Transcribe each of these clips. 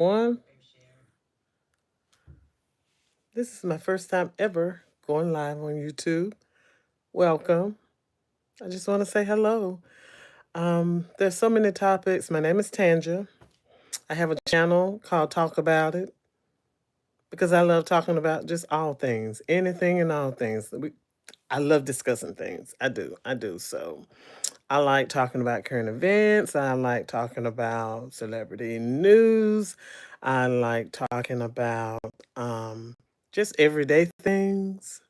One, this is my first time ever going live on YouTube. Welcome. I just want to say hello. There's so many topics. My name is Tanja. I have a channel called Talk About It because I love talking about just all things, anything and all things. I love discussing things. I do. I do. So I like talking about current events. I like talking about celebrity news. I like talking about just everyday things,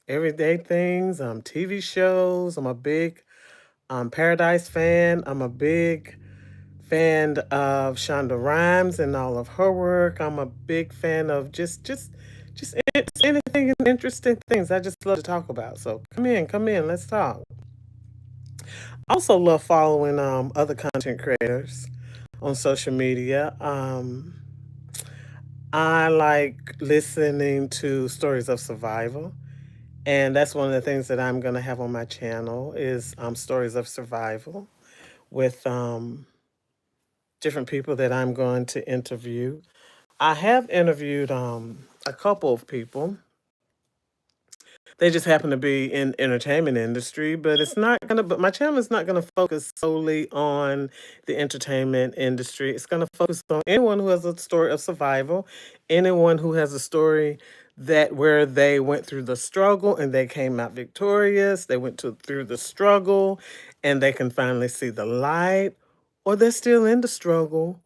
TV shows. I'm a big Paradise fan. I'm a big fan of Shonda Rhimes and all of her work. I'm a big fan of just anything and interesting things. I just love to talk about. So come in, let's talk. I also love following other content creators on social media. I like listening to stories of survival. And that's one of the things that I'm going to have on my channel is stories of survival with different people that I'm going to interview. I have interviewed a couple of people. They just happen to be in entertainment industry, but it's not gonna. But my channel is not gonna focus solely on the entertainment industry. It's gonna focus on anyone who has a story of survival, anyone who has a story that where they went through the struggle and they came out victorious. They through the struggle, and they can finally see the light, or they're still in the struggle,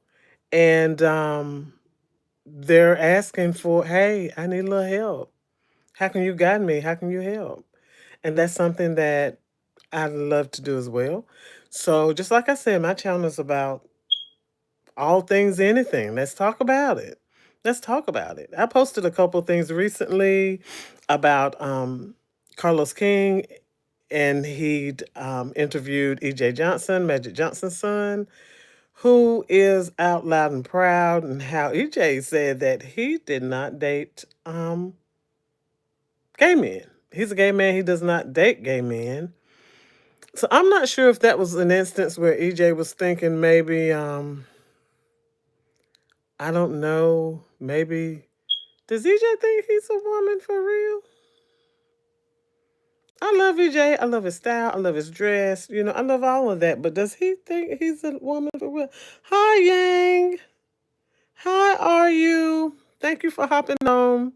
and they're asking for, "Hey, I need a little help. How can you guide me? How can you help?" And that's something that I love to do as well. So, just like I said, my channel is about all things, anything. Let's talk about it. Let's talk about it. I posted a couple things recently about Carlos King, and he interviewed EJ Johnson, Magic Johnson's son, who is out loud and proud, and how EJ said that he did not date gay men. He's a gay man. He does not date gay men. So I'm not sure if that was an instance where EJ was thinking maybe, I don't know, maybe, does EJ think he's a woman for real? I love EJ. I love his style. I love his dress. I love all of that. But does he think he's a woman for real? Hi, Yang. How are you? Thank you for hopping on.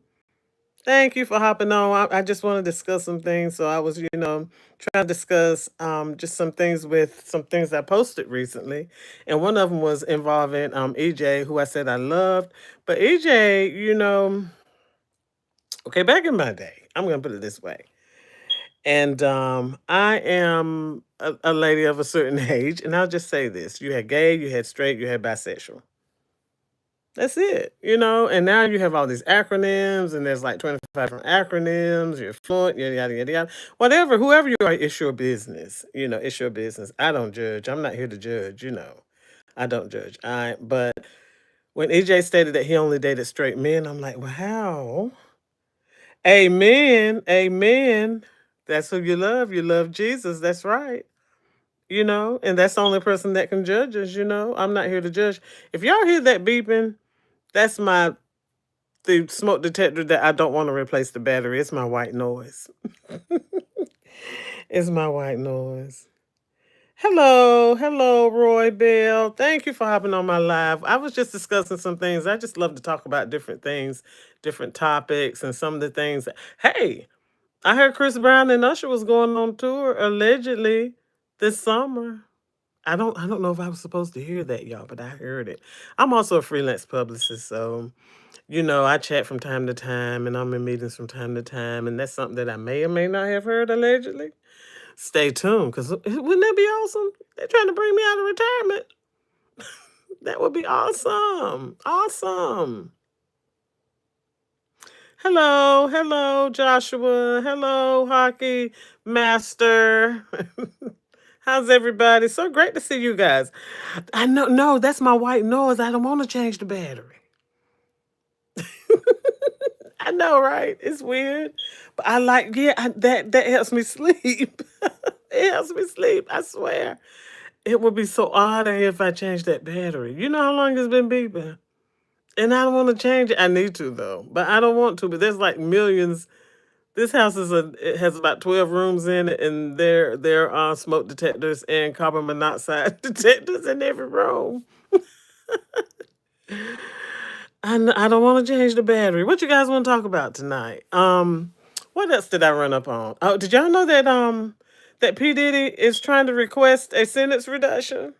Thank you for hopping on. I just want to discuss some things. So I was, trying to discuss just some things with some things I posted recently. And one of them was involving EJ, who I said I loved. But EJ, okay, back in my day, I'm going to put it this way. And I am a lady of a certain age. And I'll just say this: you had gay, you had straight, you had bisexual. That's it, and now you have all these acronyms, and there's like 25 different acronyms. You're fluent, yada, yada, yada, yada. Whatever, whoever you are, it's your business. It's your business. I don't judge. I'm not here to judge. I don't judge. But when EJ stated that he only dated straight men, I'm like, wow. Amen. Amen. That's who you love. You love Jesus. That's right. And that's the only person that can judge us. I'm not here to judge. If y'all hear that beeping, that's the smoke detector that I don't want to replace the battery. It's my white noise. It's my white noise. Hello, hello, Roy Bell. Thank you for hopping on my live. I was just discussing some things. I just love to talk about different things, different topics, and some of the things. Hey, I heard Chris Brown and Usher was going on tour allegedly this summer. I don't know if I was supposed to hear that, y'all, but I heard it. I'm also a freelance publicist, so I chat from time to time, and I'm in meetings from time to time, and that's something that I may or may not have heard allegedly. Stay tuned, because wouldn't that be awesome? They're trying to bring me out of retirement. That would be awesome. Awesome. Hello, hello, Joshua. Hello, hockey master. How's everybody? So great to see you guys. I know, no, that's my white noise. I don't want to change the battery. I know, right? It's weird, but I like. Yeah, that helps me sleep. It helps me sleep. I swear. It would be so odd if I changed that battery. You know how long it's been beeping? And I don't want to change it. I need to though, but I don't want to. But there's like millions. This house it has about 12 rooms in it, and there are smoke detectors and carbon monoxide detectors in every room. I don't want to change the battery. What you guys want to talk about tonight? What else did I run up on? Oh, did y'all know that that P Diddy is trying to request a sentence reduction?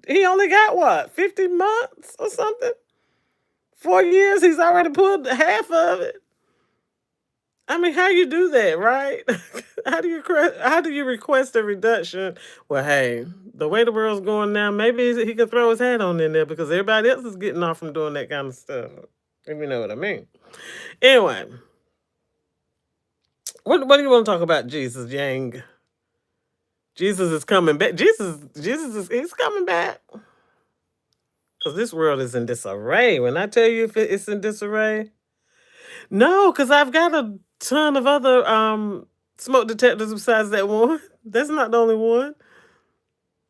He only got what, 50 months or something? 4 years. He's already pulled half of it. I mean, how you do that, right? How do you request a reduction? Well, hey, the way the world's going now, maybe he could throw his hat on in there because everybody else is getting off from doing that kind of stuff. If you know what I mean. Anyway, what do you want to talk about, Jesus Yang? Jesus is coming back. Jesus is he's coming back because this world is in disarray. When I tell you if it's in disarray, no, because I've got a ton of other smoke detectors besides that one. That's not the only one.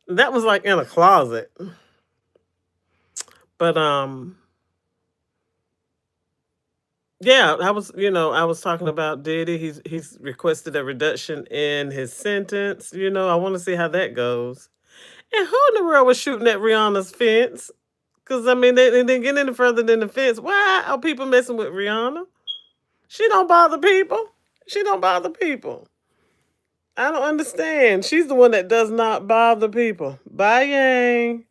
That was like in a closet. But yeah, I was talking about Diddy. He's requested a reduction in his sentence. I want to see how that goes. And who in the world was shooting at Rihanna's fence? Because I mean, they didn't get any further than the fence. Why are people messing with Rihanna? She don't bother people. She don't bother people. I don't understand. She's the one that does not bother people. Bye, Yang.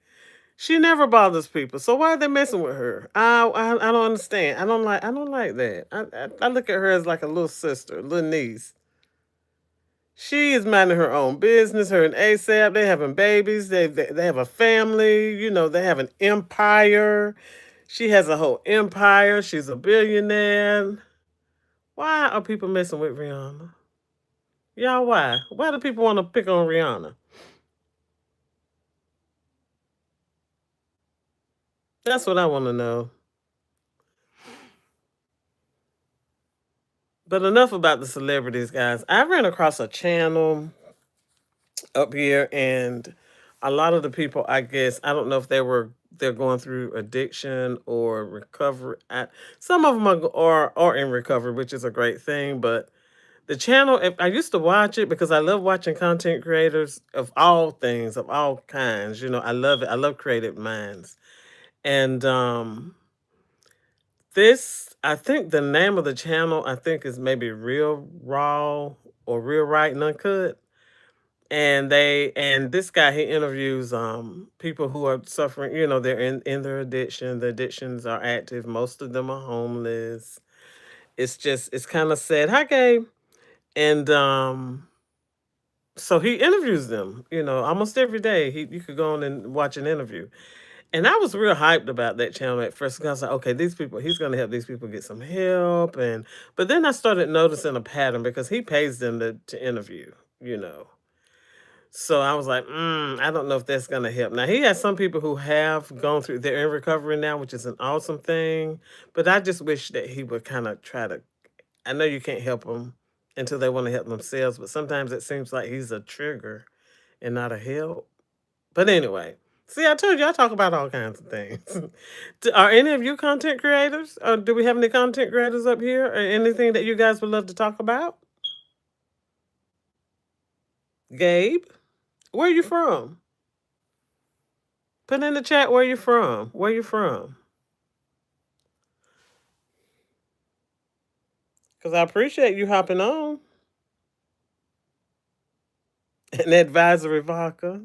She never bothers people. So why are they messing with her? I don't understand. I don't like that. I look at her as like a little sister, a little niece. She is minding her own business. Her and ASAP, they having babies. They have a family. They have an empire. She has a whole empire. She's a billionaire. Why are people messing with Rihanna? Y'all, why? Why do people want to pick on Rihanna? That's what I want to know. But enough about the celebrities, guys. I ran across a channel up here, and a lot of the people, I guess, I don't know if they're going through addiction or recovery. Some of them are in recovery, which is a great thing. But the channel, I used to watch it because I love watching content creators of all things, of all kinds. I love it. I love creative minds. And I think the name of the channel, I think is maybe Real Raw or Real Right and Uncut. And this guy, he interviews people who are suffering, they're in their addiction. The addictions are active. Most of them are homeless. It's kind of sad. Hi, Gabe. And so he interviews them, almost every day. You could go on and watch an interview. And I was real hyped about that channel at first because I was like, okay, these people, he's gonna help these people get some help. But then I started noticing a pattern because he pays them to interview, you know. So I was like, I don't know if that's gonna help. Now he has some people who have gone through, they're in recovery now, which is an awesome thing. But I just wish that he would kind of try to. I know you can't help them until they want to help themselves, but sometimes it seems like he's a trigger and not a help. But anyway, see, I told you I talk about all kinds of things. Are any of you content creators? Or do we have any content creators up here? Or anything that you guys would love to talk about? Gabe, where are you from? Put in the chat where you from. Where you from? Because I appreciate you hopping on. An advisory vodka.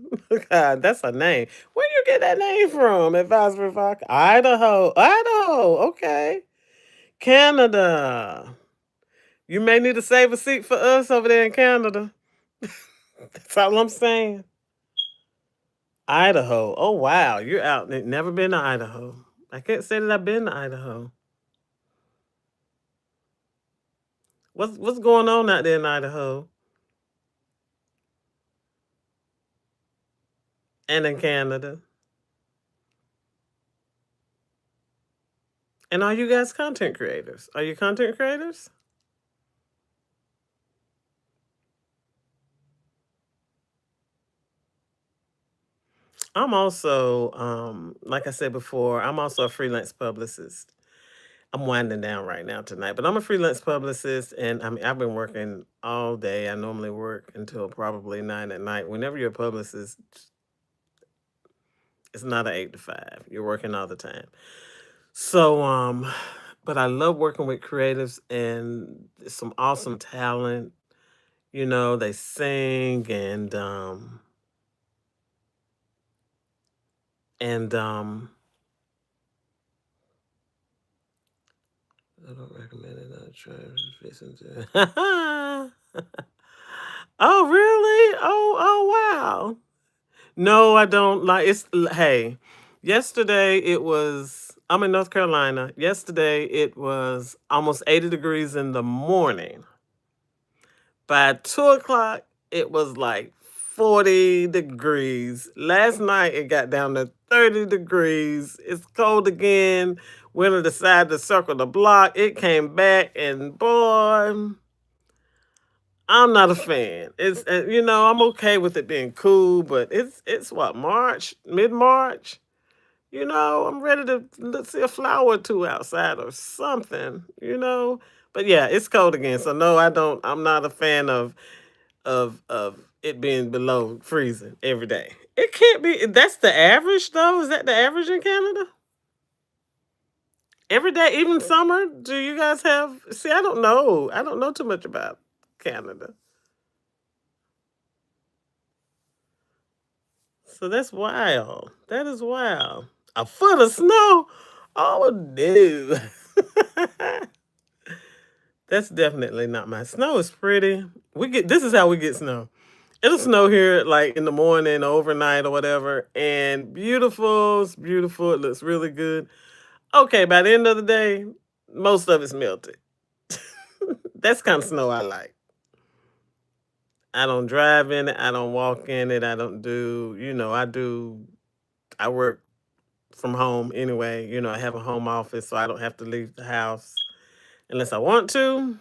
God, that's a name. Where you get that name from? Advisory vodka. Idaho. Idaho. Okay. Canada. You may need to save a seat for us over there in Canada. That's all I'm saying. Idaho. Oh wow, you're out. Never been to Idaho. I can't say that I've been to Idaho. What's going on out there in Idaho and in Canada? And are you guys content creators? Are you content creators? I'm also, like I said before, I'm also a freelance publicist. I'm winding down right now tonight, but I'm a freelance publicist, and I mean I've been working all day. I normally work until probably 9 at night. Whenever you're a publicist, it's not an 8 to 5. You're working all the time. So, but I love working with creatives and some awesome talent. They sing and I don't recommend it. I'll try to listen to. Oh, really? Oh, wow. No, I don't like hey, yesterday it was I'm in North Carolina. Yesterday it was almost 80 degrees in the morning. By 2 o'clock, it was like 40 degrees. Last night it got down to 30 degrees. It's cold again. Winter decided to circle the block. It came back and boy, I'm not a fan. I'm okay with it being cool, but it's what, March, mid-March. I'm ready to let's see a flower or two outside or something. But yeah, it's cold again. So no, I'm not a fan of it being below freezing every day. It can't be. That's the average though. Is that the average in Canada? Every day, even summer. Do you guys have? See, I don't know. I don't know too much about Canada. So that's wild. That is wild. A foot of snow. Oh no. That's definitely not my snow is pretty. This is how we get snow. It'll snow here like in the morning, overnight, or whatever, and beautiful. It's beautiful. It looks really good. Okay, by the end of the day, most of it's melted. That's kind of snow I like. I don't drive in it. I don't walk in it. I don't do. I work from home anyway. I have a home office, so I don't have to leave the house unless I want to.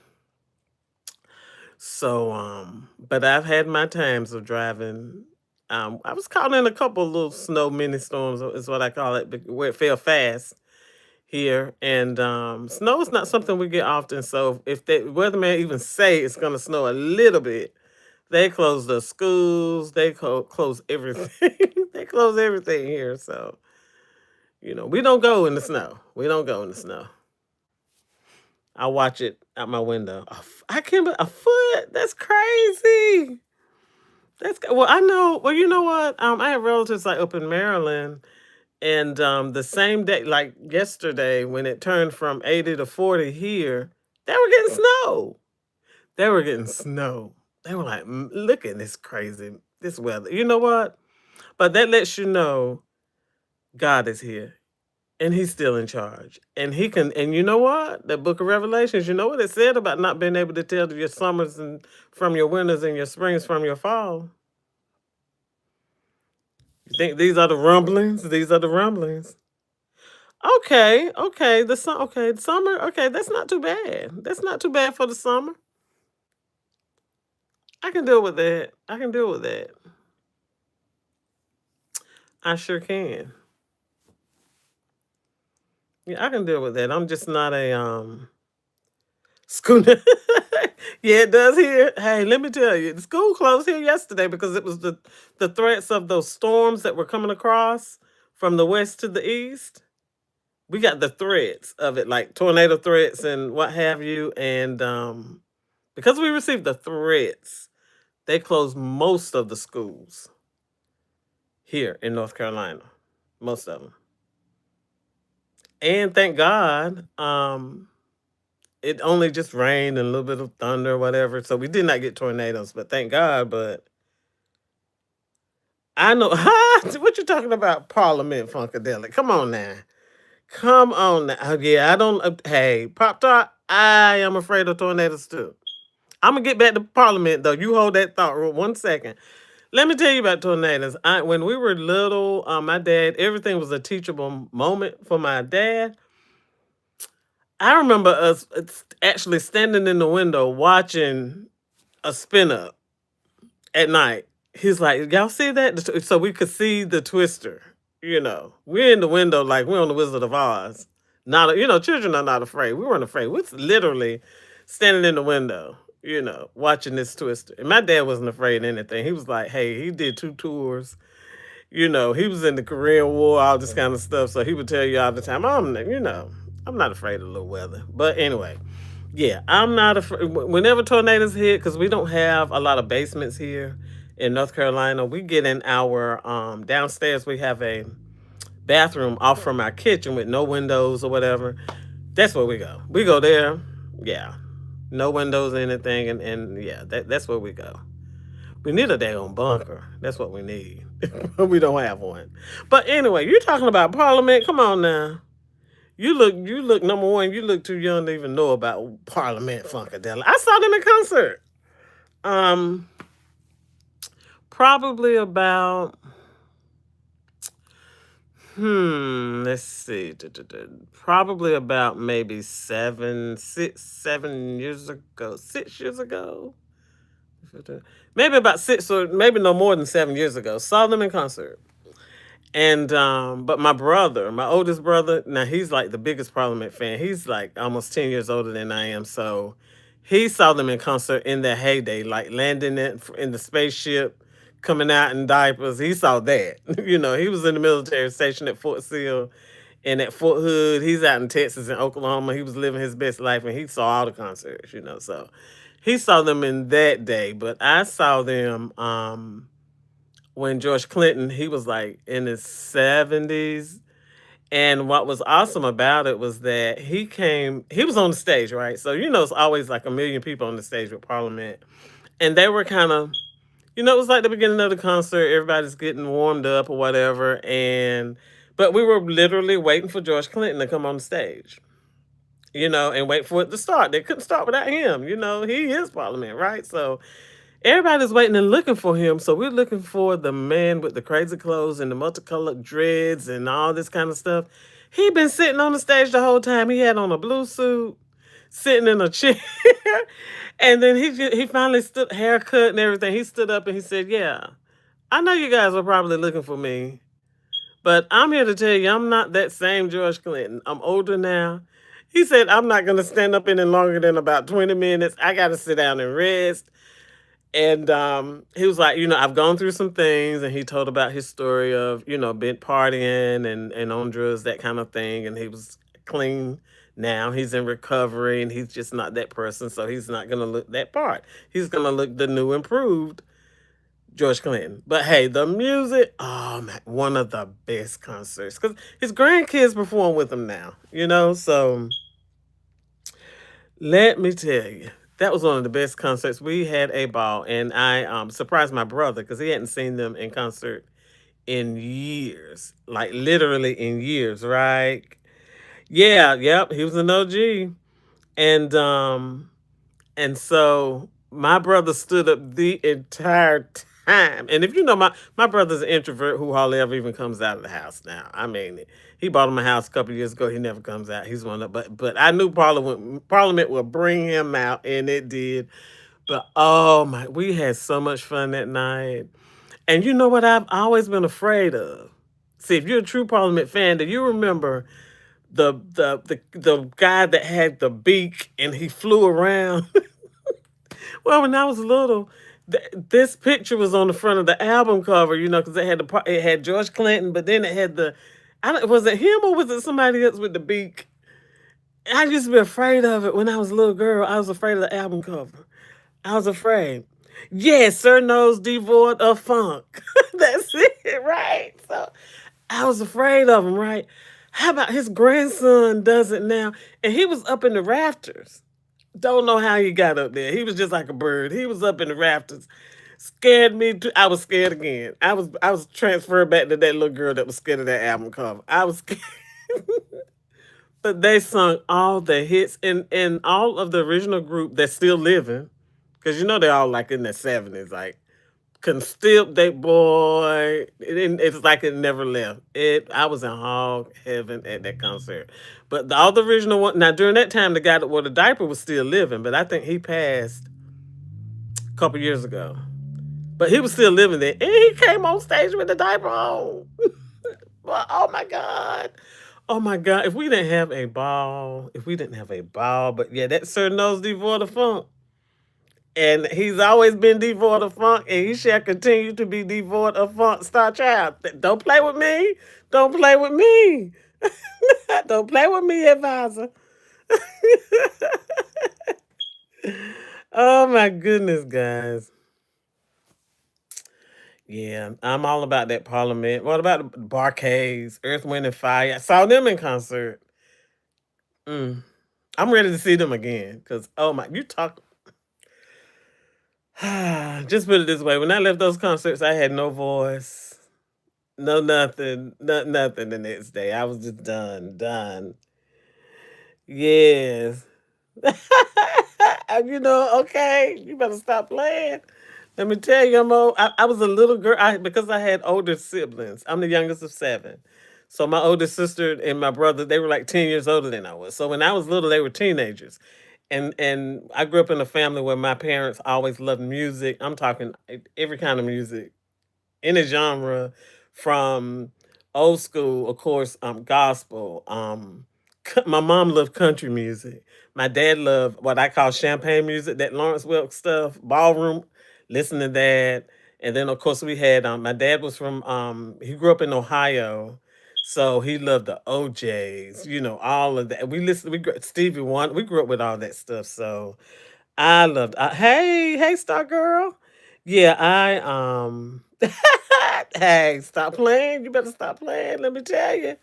So, but I've had my times of driving. I was caught in a couple of little snow mini storms, is what I call it, where it fell fast here. And snow is not something we get often. So if the weatherman even say it's going to snow a little bit, they close the schools. They close everything. They close everything here. So we don't go in the snow. We don't go in the snow. I watch it out my window. I can't. A foot. That's crazy. Well. I know. Well, you know what? I have relatives like up in Maryland, and the same day, like yesterday, when it turned from 80 to 40 here, they were getting snow. They were getting snow. They were like, look at this crazy this weather. You know what? But that lets you know God is here. And he's still in charge. And he can, and you know what? The book of Revelations, you know what it said about not being able to tell your summers and from your winters and your springs from your fall? You think these are the rumblings? These are the rumblings. Okay, okay, the summer, okay, that's not too bad. That's not too bad for the summer. I can deal with that. I can deal with that. I sure can. Yeah, I can deal with that. I'm just not a schooner. Yeah, it does here. Hey, let me tell you, the school closed here yesterday because it was the threats of those storms that were coming across from the west to the east. We got the threats of it, like tornado threats and what have you. And because we received the threats, they closed most of the schools here in North Carolina. Most of them. And thank God, it only just rained and a little bit of thunder or whatever. So we did not get tornadoes, but thank God. But I know what you're talking about, Parliament Funkadelic. Come on now. Come on now. Yeah, I don't hey, Pop Tart, I am afraid of tornadoes too. I'm gonna get back to Parliament though. You hold that thought 1 second. Let me tell you about tornadoes. When we were little, my dad, everything was a teachable moment for my dad. I remember us actually standing in the window watching a spin up at night. He's like, y'all see that? So we could see the twister. We're in the window like we're on the Wizard of Oz. Not, children are not afraid. We weren't afraid. We're literally standing in the window, watching this twister. And my dad wasn't afraid of anything. He was like, hey, he did 2 tours. He was in the Korean War, all this kind of stuff. So he would tell you all the time, I'm not afraid of little weather. But anyway, yeah, I'm not afraid. Whenever tornadoes hit, because we don't have a lot of basements here in North Carolina, we get in our downstairs. We have a bathroom off from our kitchen with no windows or whatever. That's where we go. We go there. Yeah, no windows or anything, and yeah, that's where we go. We need a daggone bunker. That's what we need. We don't have one. But anyway, you're talking about Parliament. Come on now. You look number one. You look too young to even know about Parliament Funkadelic. I saw them in concert. Um, Probably about let's see, probably about maybe 7 years ago, 6 years ago, maybe about six or maybe no more than 7 years ago. Saw them in concert. And but my brother, my oldest brother, now he's like the biggest Parliament fan. He's like almost 10 years older than I am. So he saw them in concert in their heyday, like landing in the spaceship, coming out in diapers. He saw that. He was in the military station at Fort Sill and at Fort Hood. He's out in Texas and Oklahoma. He was living his best life and he saw all the concerts. So he saw them in that day. But I saw them when George Clinton, he was like in his 70s. And what was awesome about it was that he was on the stage, right? So, it's always like a million people on the stage with Parliament. And they were kind of, it was like the beginning of the concert. Everybody's getting warmed up or whatever. But we were literally waiting for George Clinton to come on the stage, and wait for it to start. They couldn't start without him. He is Parliament, right? So everybody's waiting and looking for him. So we're looking for the man with the crazy clothes and the multicolored dreads and all this kind of stuff. He been sitting on the stage the whole time. He had on a blue suit, sitting in a chair. And then he finally stood, haircut and everything. He stood up and he said, yeah, I know you guys are probably looking for me, but I'm here to tell you I'm not that same George Clinton. I'm older now. He said, I'm not going to stand up any longer than about 20 minutes. I got to sit down and rest. And he was like, I've gone through some things. And he told about his story of, been partying and on drugs, that kind of thing. And he was clean now. He's in recovery and he's just not that person. So he's not going to look that part. He's going to look the new, improved George Clinton. But hey, the music, oh man, one of the best concerts. Because his grandkids perform with him now, So let me tell you, that was one of the best concerts. We had a ball, and I surprised my brother because he hadn't seen them in concert in years, like literally in years, right? Yeah, yep, he was an OG, and so my brother stood up the entire time. And if you know my brother's an introvert who hardly ever even comes out of the house now. I mean, he bought him a house a couple of years ago. He never comes out. He's one of but I knew Parliament would bring him out, and it did. But oh my, we had so much fun that night. And you know what I've always been afraid of? See, if you're a true Parliament fan, do you remember the guy that had the beak and he flew around? Well, when I was little, this picture was on the front of the album cover, because it had George Clinton, but then it had was it him or was it somebody else with the beak? I used to be afraid of it when I was a little girl. I was afraid of the album cover. I was afraid. Yes, Sir Nose devoid of funk. That's it, right? So I was afraid of him, right? How about his grandson does it now? And he was up in the rafters. Don't know how he got up there. He was just like a bird. He was up in the rafters. Scared me too. I was scared again. I was transferred back to that little girl that was scared of that album cover. I was scared. But they sung all the hits and all of the original group that's still living. Because they're all like in their 70s, like couldn't still they boy. It's like it never left. I was in hog heaven at that concert. But all the original one now during that time the guy that wore the diaper was still living, but I think he passed a couple years ago. but he was still living there, and he came on stage with the diaper on. Well, oh my god. Oh my god. If we didn't have a ball, if we didn't have a ball, but yeah, that sir knows devoid of funk. And he's always been devoid of funk, and he shall continue to be devoid of funk. Star Child. Don't play with me. Don't play with me. Don't play with me, advisor. Oh my goodness, guys. Yeah, I'm all about that Parliament. What about the Barcades, Earth, Wind, and Fire? I saw them in concert. Mm. I'm ready to see them again. Cause oh my, you talk. Just put it this way: when I left those concerts, I had no voice, no nothing, nothing. The next day, I was just done, done. Yes. Okay, you better stop playing. Let me tell you, I was a little girl. Because I had older siblings. I'm the youngest of seven. So my older sister and my brother, they were like 10 years older than I was. So when I was little, they were teenagers. And I grew up in a family where my parents always loved music. I'm talking every kind of music in a genre, from old school, of course, gospel. My mom loved country music. My dad loved what I call champagne music, that Lawrence Welk stuff, ballroom. Listen to that, and then of course we had my dad was from he grew up in Ohio, so he loved the OJ's, all of that. We listened, Stevie Wonder. We grew up with all that stuff, so I loved. Hey, Star Girl. Yeah, hey, stop playing. You better stop playing. Let me tell you.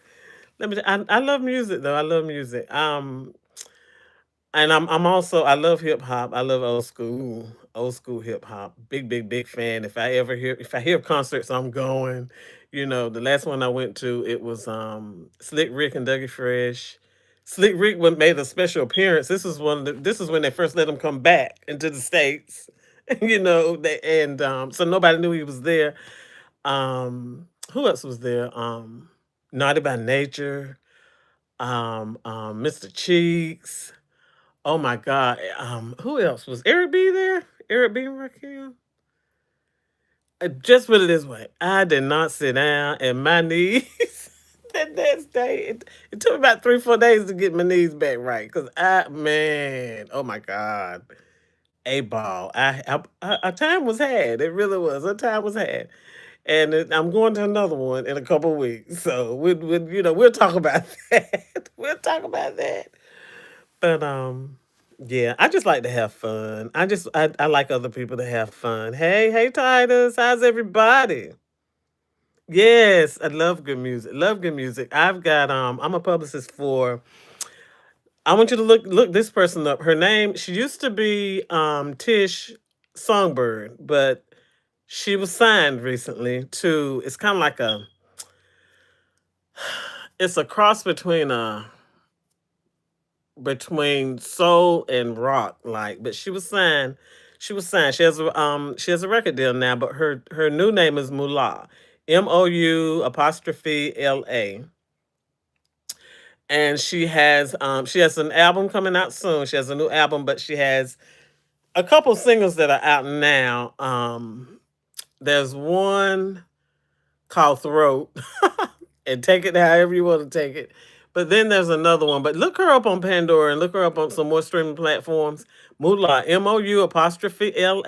I love music though. I love music. And I'm also, I love hip hop. I love old school hip hop. Big fan. If I hear concerts, I'm going. The last one I went to, it was Slick Rick and Dougie Fresh. Slick Rick made a special appearance. This is when they first let him come back into the States. So nobody knew he was there. Who else was there? Naughty by Nature, Mr. Cheeks. Oh my God. Who else was Eric B there? Eric B and Rakim? Just put it this way. I did not sit down, and my knees that next day. It took me about 3, 4 days to get my knees back right. Cause man, oh my God. A ball. A time was had. It really was. A time was had. And I'm going to another one in a couple weeks. So we'll talk about that. We'll talk about that. But yeah, I just like to have fun. I like other people to have fun. Hey, Titus, how's everybody? Yes, I love good music. Love good music. I'm a publicist for. I want you to look this person up. Her name, she used to be Tish Songbird, but she was signed recently to, it's kind of like it's a cross between soul and rock, like. But she was signed, she has a record deal now, but her new name is Moolah, Mou apostrophe La. And she has an album coming out soon. She has a new album, but she has a couple singles that are out now. There's one called Throat, and take it however you want to take it. But then there's another one. But look her up on Pandora and look her up on some more streaming platforms. Moolah, Mou apostrophe La,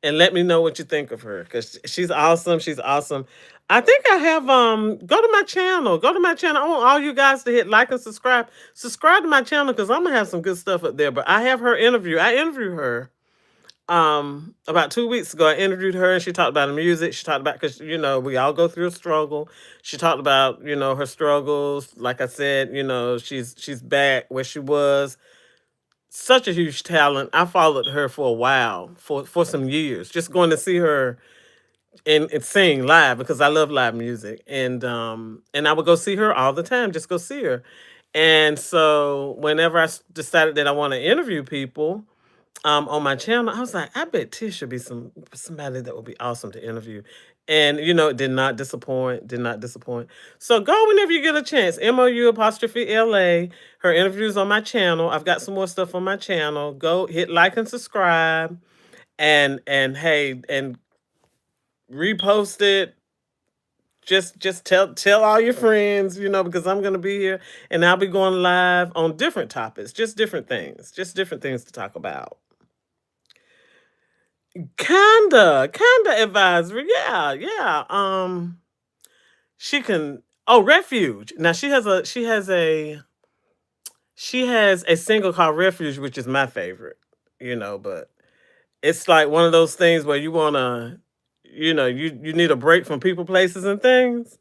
and let me know what you think of her, because she's awesome. She's awesome. I think I have go to my channel. Go to my channel. I want all you guys to hit like and subscribe. Subscribe to my channel because I'm gonna have some good stuff up there. But I have her interview. I interviewed her about 2 weeks ago. I interviewed her, and she talked about the music. She talked about, because we all go through a struggle. She talked about her struggles. Like I said, she's back where she was. Such a huge talent. I followed her for a while, for some years, just going to see her and sing live, because I love live music. And I would go see her all the time, just go see her. And so whenever decided that I want to interview people on my channel, I was like, I bet Tish should be somebody that would be awesome to interview. And it did not disappoint, did not disappoint. So go whenever you get a chance. Mou apostrophe La. Her interviews on my channel. I've got some more stuff on my channel. Go hit like and subscribe. And hey, and repost it. Just tell all your friends, because I'm gonna be here and I'll be going live on different topics, just different things to talk about. Kinda advisory, yeah, yeah. She can. Oh, Refuge. Now she has a single called Refuge, which is my favorite. But it's like one of those things where you wanna, you need a break from people, places, and things.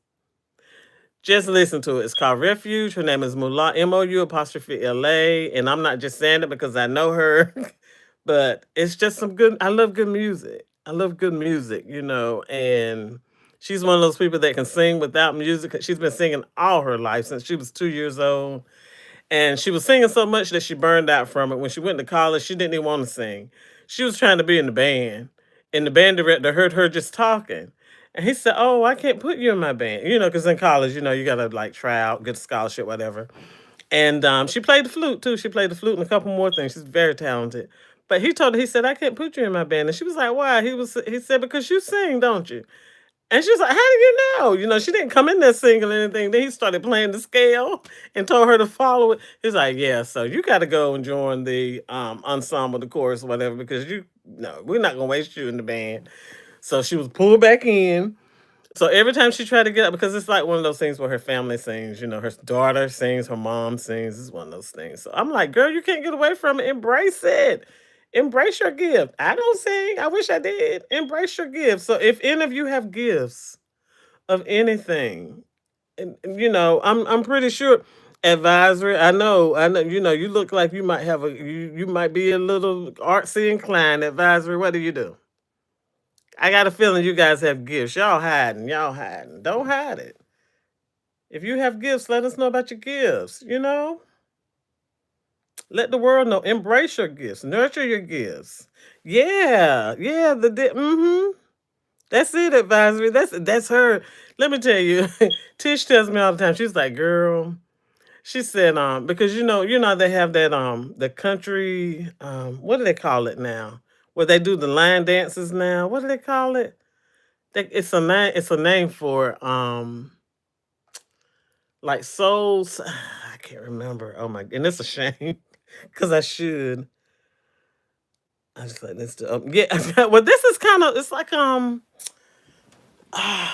Just listen to it. It's called Refuge. Her name is Mula, MOU apostrophe LA. And I'm not just saying it because I know her, but it's just some good. I love good music. I love good music, and she's one of those people that can sing without music. She's been singing all her life since she was 2 years old. And she was singing so much that she burned out from it. When she went to college, she didn't even want to sing. She was trying to be in the band. And the band director heard her just talking. And he said, "Oh, I can't put you in my band." Because in college, you got to like try out, get a scholarship, whatever. And she played the flute too. She played the flute and a couple more things. She's very talented. But he told her, he said, "I can't put you in my band." And she was like, "Why?" He said, "Because you sing, don't you?" And she was like, "How do you know?" She didn't come in there singing or anything. Then he started playing the scale and told her to follow it. He's like, "Yeah, so you got to go and join the ensemble, the chorus, whatever, because no, we're not gonna waste you in the band." So she was pulled back in. So every time she tried to get up, because it's like one of those things where her family sings, her daughter sings, her mom sings. It's one of those things. So I'm like, "Girl, you can't get away from it. Embrace it. Embrace your gift." I don't sing. I wish I did. Embrace your gift. So if any of you have gifts of anything, and, I'm pretty sure advisory. I know. You look like you might have you might be a little artsy inclined. Advisory. What do you do? I got a feeling you guys have gifts. Y'all hiding. Y'all hiding. Don't hide it. If you have gifts, let us know about your gifts. Let the world know. Embrace your gifts. Nurture your gifts. Yeah, yeah. That's it, advisory. That's her. Let me tell you, Tish tells me all the time. She's like, "Girl," she said, because they have that the country what do they call it now? Where they do the line dances now. What do they call it? It's a name for like souls. I can't remember. Oh my, and it's a shame because I should. I just like this to yeah. Well, this is kind of it's like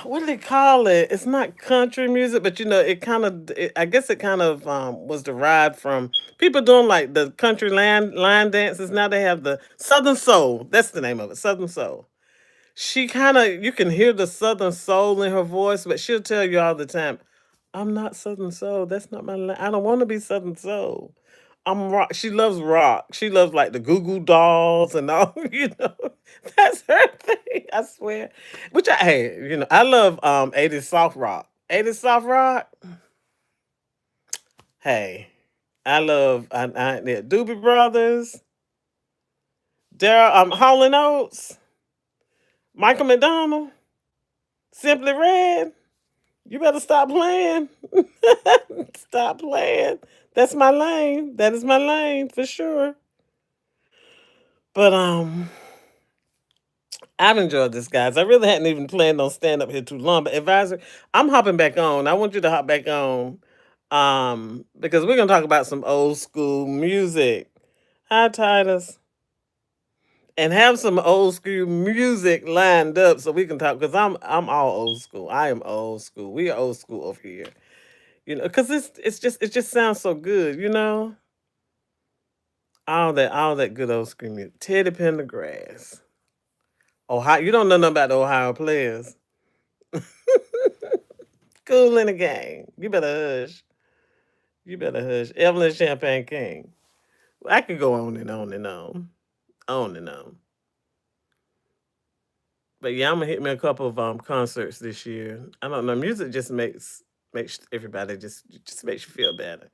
what do they call it? It's not country music, but it kind of. I guess it kind of was derived from people doing like the country line dances. Now they have the Southern Soul. That's the name of it, Southern Soul. She kind of, you can hear the Southern Soul in her voice, but she'll tell you all the time, "I'm not Southern Soul. That's not my. I don't want to be Southern Soul. I'm rock." She loves rock. She loves like the Goo Goo Dolls and all. That's her thing. I swear. Which hey, I love 80s soft rock. 80s soft rock. Hey, I love yeah, Doobie Brothers, Daryl Hall and Oates, Michael McDonald, Simply Red. You better stop playing. Stop playing. That's my lane. That is my lane for sure. But I've enjoyed this, guys. I really hadn't even planned on staying up here too long. But advisor, I'm hopping back on. I want you to hop back on. Because we're gonna talk about some old school music. Hi, Titus. And have some old school music lined up so we can talk. Because I'm all old school. I am old school. We are old school over here. Because it just sounds so good. All that good old school music. Teddy Pendergrass. Ohio, you don't know nothing about the Ohio players. Cool in the gang. You better hush. You better hush. Evelyn Champagne King. I could go on and on and on. On and on. But yeah, I'm gonna hit me a couple of concerts this year. I don't know. Music just makes everybody just makes you feel better.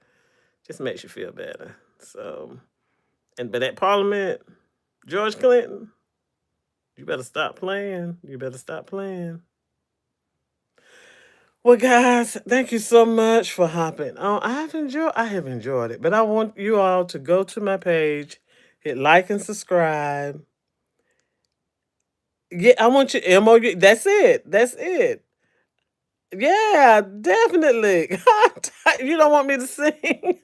Just makes you feel better. So but at Parliament, George Clinton, you better stop playing. You better stop playing. Well, guys, thank you so much for hopping on. I have enjoyed it, but I want you all to go to my page, hit like and subscribe, Yeah, I want you MOU. That's it. That's it. Yeah, definitely. You don't want me to sing?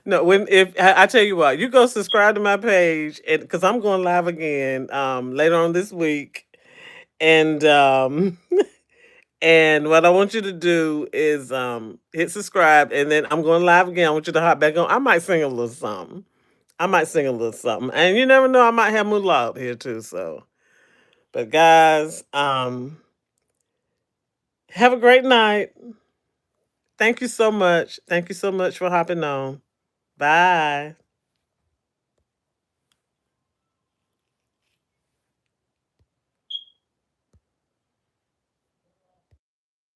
No, when if I tell you what, you go subscribe to my page and because I'm going live again later on this week. And and what I want you to do is hit subscribe and then I'm going live again. I want you to hop back on. I might sing a little something. I might sing a little something. And you never know, I might have moolah out here too. So but guys, have a great night. Thank you so much. Thank you so much for hopping on. Bye.